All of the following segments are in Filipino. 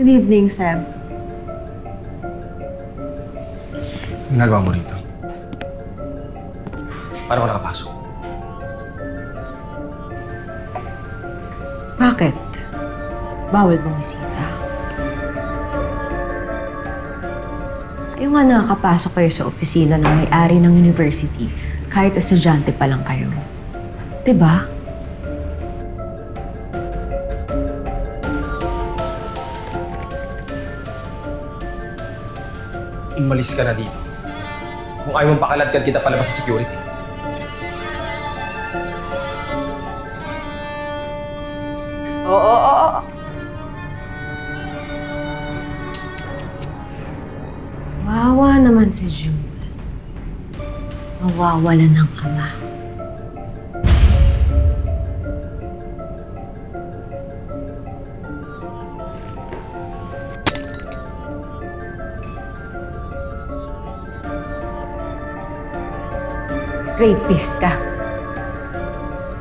Good evening, Seb. Ang ginagawa mo rito? Paano ka nakapasok? Bakit? Bawal bang bisita? Ayaw nga nakakapasok kayo sa opisina ng may-ari ng university kahit estudyante pa lang kayo. Diba? Umalis ka na dito. Kung ayaw mong pakaladkad kita palabas sa security. Oo. Wawa naman si June. Mawawala ng ama. Rapist ka.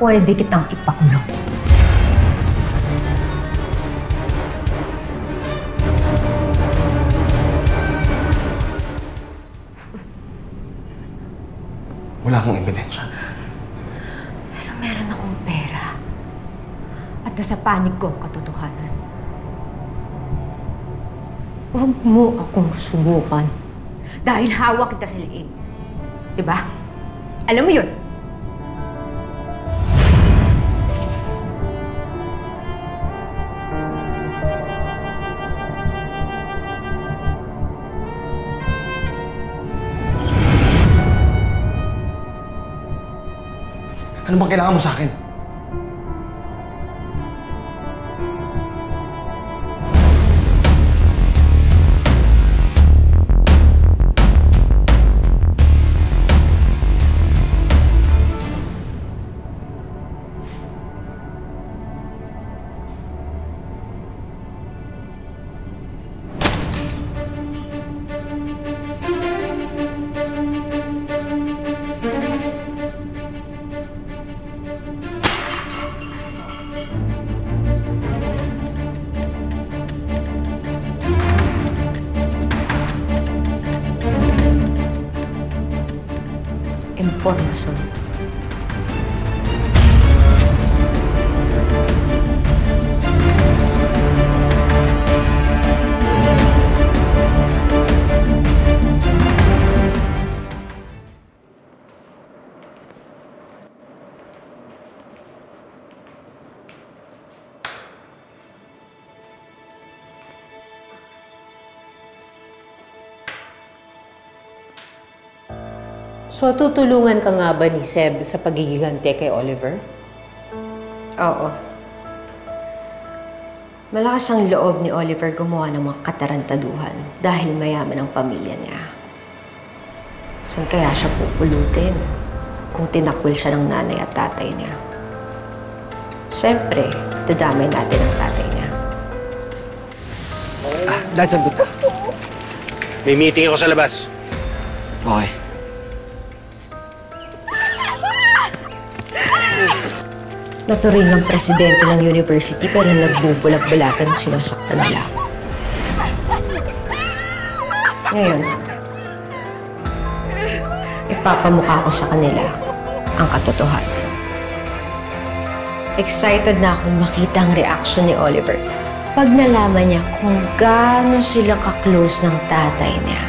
Pwede kitang ipakulong. Wala akong ebidensya. Pero meron akong pera. At nasa panig ko ang katotohanan. Huwag mo akong subukan. Dahil hawak kita sa liig. Diba? Alam mo yun? Ano bang kailangan mo sa akin? Impormasyon. So, tutulungan ka nga ba ni Seb sa pagigigante kay Oliver? Oo. Malakas ang loob ni Oliver gumawa ng mga katarantaduhan dahil mayaman ang pamilya niya. Saan kaya siya pupulutin kung tinakwil siya ng nanay at tatay niya? Siyempre, dadamay natin ang tatay niya. Dad, sandot ka. May meeting ako sa labas. Okay. Naturing ang presidente ng university pero nagbubulag-bulakan ng sinasaktan nila. Ngayon, ipapamukha ko sa kanila ang katotohanan. Excited na akong makita ang reaction ni Oliver pag nalaman niya kung gaano sila ka-close ng tatay niya.